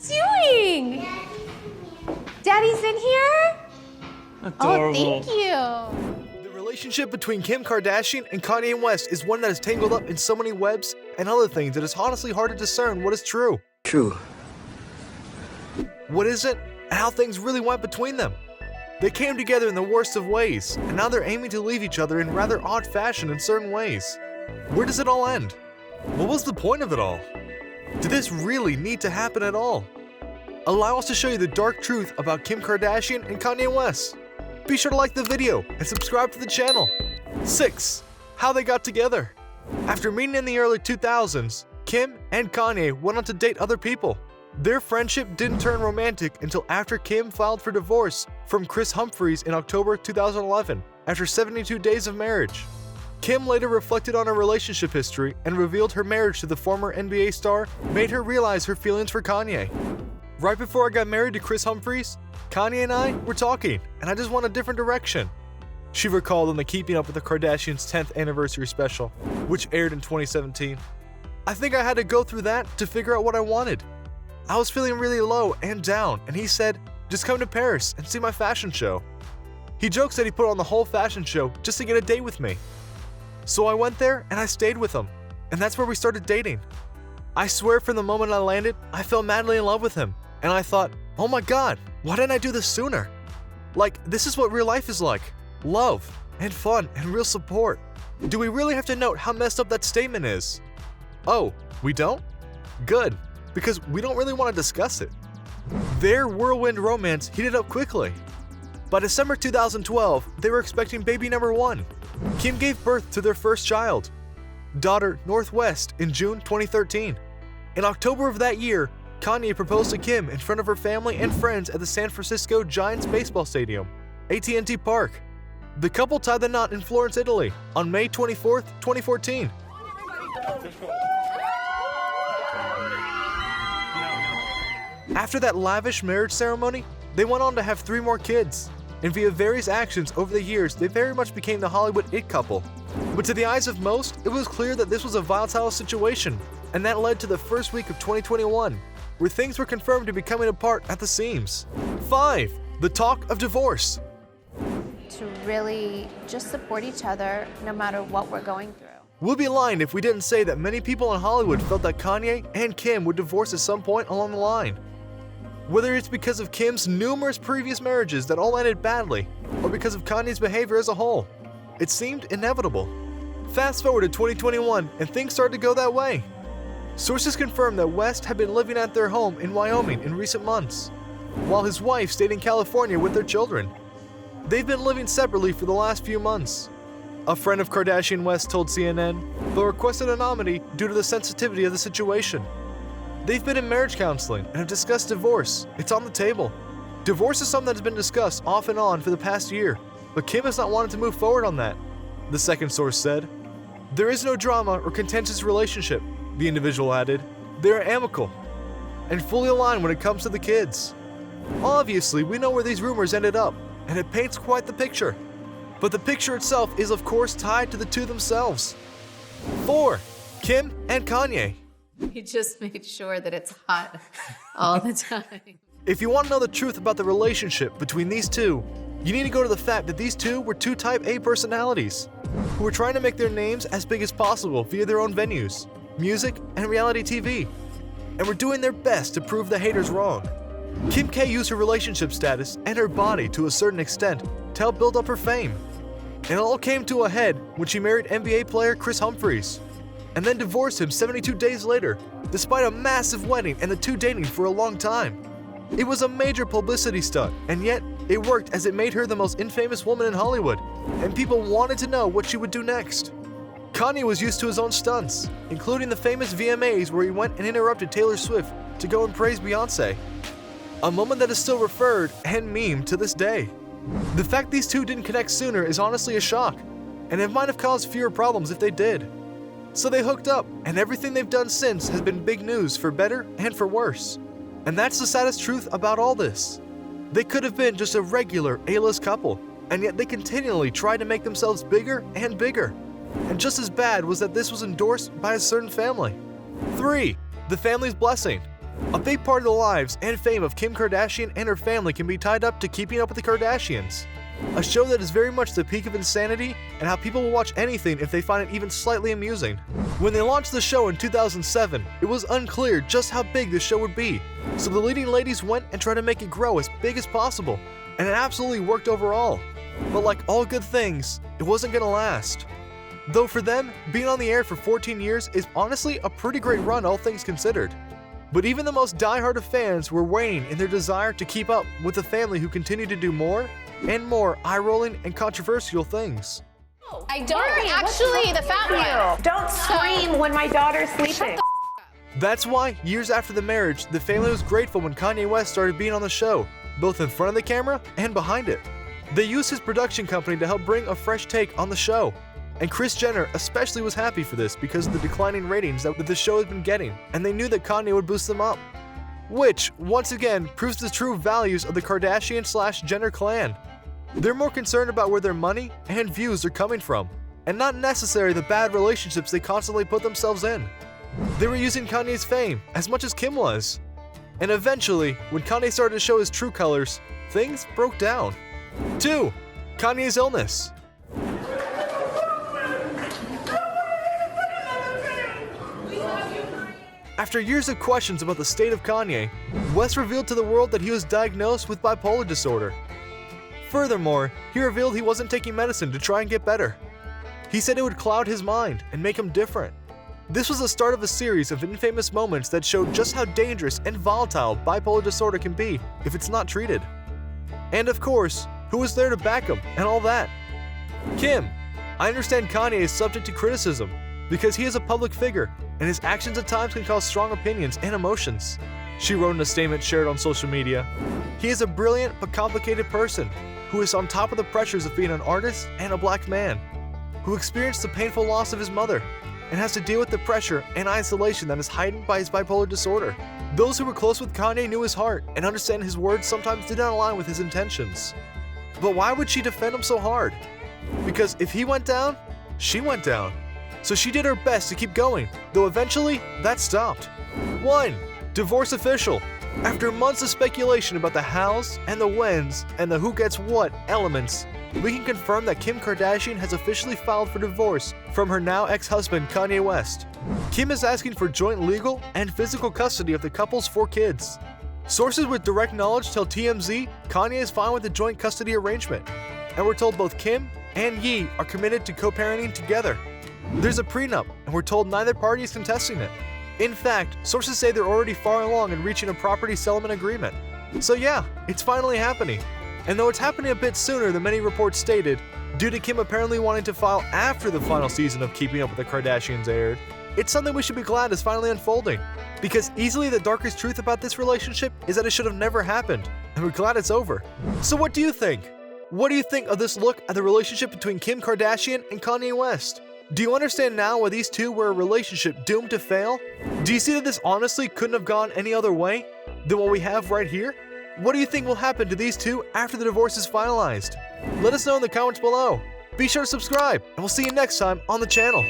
doing? Daddy's in here? Adorable. Oh, thank you. The relationship between Kim Kardashian and Kanye West is one that is tangled up in so many webs and other things that it's honestly hard to discern what is true. True. What isn't, and how things really went between them. They came together in the worst of ways, and now they're aiming to leave each other in rather odd fashion in certain ways. Where does it all end? What was the point of it all? Did this really need to happen at all? Allow us to show you the dark truth about Kim Kardashian and Kanye West. Be sure to like the video and subscribe to the channel. 6. How they got together. After meeting in the early 2000s, Kim and Kanye went on to date other people. Their friendship didn't turn romantic until after Kim filed for divorce from Kris Humphries in October 2011 after 72 days of marriage. Kim later reflected on her relationship history and revealed her marriage to the former NBA star made her realize her feelings for Kanye. Right before I got married to Kris Humphries, Kanye and I were talking, and I just went a different direction. She recalled on the Keeping Up with the Kardashians 10th anniversary special, which aired in 2017. I think I had to go through that to figure out what I wanted. I was feeling really low and down, and he said, just come to Paris and see my fashion show. He jokes that he put on the whole fashion show just to get a date with me. So I went there and I stayed with him, and that's where we started dating. I swear from the moment I landed, I fell madly in love with him, and I thought, oh my god, why didn't I do this sooner? Like, this is what real life is like. Love, and fun, and real support. Do we really have to note how messed up that statement is? Oh, we don't? Good, because we don't really want to discuss it. Their whirlwind romance heated up quickly. By December 2012, they were expecting baby number 1. Kim gave birth to their first child, daughter Northwest, in June 2013. In October of that year, Kanye proposed to Kim in front of her family and friends at the San Francisco Giants baseball stadium, AT&T Park. The couple tied the knot in Florence, Italy, on May 24, 2014. After that lavish marriage ceremony, they went on to have 3 more kids, and via various actions over the years, they very much became the Hollywood it couple. But to the eyes of most, it was clear that this was a volatile situation, and that led to the first week of 2021, where things were confirmed to be coming apart at the seams. 5. The talk of divorce. To really just support each other no matter what we're going through. We'd be lying if we didn't say that many people in Hollywood felt that Kanye and Kim would divorce at some point along the line. Whether it's because of Kim's numerous previous marriages that all ended badly, or because of Kanye's behavior as a whole, it seemed inevitable. Fast forward to 2021, and things started to go that way. Sources confirm that West had been living at their home in Wyoming in recent months, while his wife stayed in California with their children. They've been living separately for the last few months. A friend of Kardashian West told CNN, but requested anonymity due to the sensitivity of the situation. They've been in marriage counseling and have discussed divorce. It's on the table. Divorce is something that's been discussed off and on for the past year, but Kim has not wanted to move forward on that. The second source said, there is no drama or contentious relationship, the individual added. They are amicable and fully aligned when it comes to the kids. Obviously, we know where these rumors ended up, and it paints quite the picture. But the picture itself is of course tied to the two themselves. 4. Kim and Kanye. We just made sure that it's hot all the time. If you want to know the truth about the relationship between these two, you need to go to the fact that these two were 2 type A personalities who were trying to make their names as big as possible via their own venues, music, and reality TV, and were doing their best to prove the haters wrong. Kim K used her relationship status and her body to a certain extent to help build up her fame. And it all came to a head when she married NBA player Kris Humphries, and then divorced him 72 days later, despite a massive wedding and the two dating for a long time. It was a major publicity stunt, and yet it worked as it made her the most infamous woman in Hollywood, and people wanted to know what she would do next. Kanye was used to his own stunts, including the famous VMAs where he went and interrupted Taylor Swift to go and praise Beyoncé. A moment that is still referred and memed to this day. The fact these two didn't connect sooner is honestly a shock, and it might have caused fewer problems if they did. So they hooked up, and everything they've done since has been big news for better and for worse. And that's the saddest truth about all this. They could have been just a regular A-list couple, and yet they continually tried to make themselves bigger and bigger. And just as bad was that this was endorsed by a certain family. 3. The family's blessing. A big part of the lives and fame of Kim Kardashian and her family can be tied up to Keeping Up with the Kardashians, a show that is very much the peak of insanity and how people will watch anything if they find it even slightly amusing. When they launched the show in 2007, it was unclear just how big the show would be, so the leading ladies went and tried to make it grow as big as possible, and it absolutely worked overall. But like all good things, it wasn't gonna last. Though for them, being on the air for 14 years is honestly a pretty great run, all things considered. But even the most diehard of fans were waning in their desire to keep up with a family who continued to do more and more eye-rolling and controversial things. I don't actually the fat one. Don't scream when my daughter's sleeping. That's why, years after the marriage, the family was grateful when Kanye West started being on the show, both in front of the camera and behind it. They used his production company to help bring a fresh take on the show. And Kris Jenner especially was happy for this because of the declining ratings that the show has been getting, and they knew that Kanye would boost them up. Which, once again, proves the true values of the Kardashian/Jenner clan. They're more concerned about where their money and views are coming from, and not necessarily the bad relationships they constantly put themselves in. They were using Kanye's fame as much as Kim was. And eventually, when Kanye started to show his true colors, things broke down. 2. Kanye's illness. After years of questions about the state of Kanye, West revealed to the world that he was diagnosed with bipolar disorder. Furthermore, he revealed he wasn't taking medicine to try and get better. He said it would cloud his mind and make him different. This was the start of a series of infamous moments that showed just how dangerous and volatile bipolar disorder can be if it's not treated. And of course, who was there to back him and all that? Kim. I understand Kanye is subject to criticism because he is a public figure and his actions at times can cause strong opinions and emotions. She wrote in a statement shared on social media. He is a brilliant but complicated person who is on top of the pressures of being an artist and a black man, who experienced the painful loss of his mother and has to deal with the pressure and isolation that is heightened by his bipolar disorder. Those who were close with Kanye knew his heart and understand his words sometimes did not align with his intentions. But why would she defend him so hard? Because if he went down, she went down. So she did her best to keep going, though eventually that stopped. 1. Divorce official. After months of speculation about the hows and the whens and the who gets what elements, we can confirm that Kim Kardashian has officially filed for divorce from her now ex-husband Kanye West. Kim is asking for joint legal and physical custody of the couple's 4 kids. Sources with direct knowledge tell TMZ Kanye is fine with the joint custody arrangement, and we're told both Kim and Ye are committed to co-parenting together. There's a prenup, and we're told neither party is contesting it. In fact, sources say they're already far along in reaching a property settlement agreement. So yeah, it's finally happening. And though it's happening a bit sooner than many reports stated, due to Kim apparently wanting to file after the final season of Keeping Up with the Kardashians aired, it's something we should be glad is finally unfolding. Because easily the darkest truth about this relationship is that it should have never happened, and we're glad it's over. So what do you think? What do you think of this look at the relationship between Kim Kardashian and Kanye West? Do you understand now why these two were a relationship doomed to fail? Do you see that this honestly couldn't have gone any other way than what we have right here? What do you think will happen to these two after the divorce is finalized? Let us know in the comments below. Be sure to subscribe, and we'll see you next time on the channel.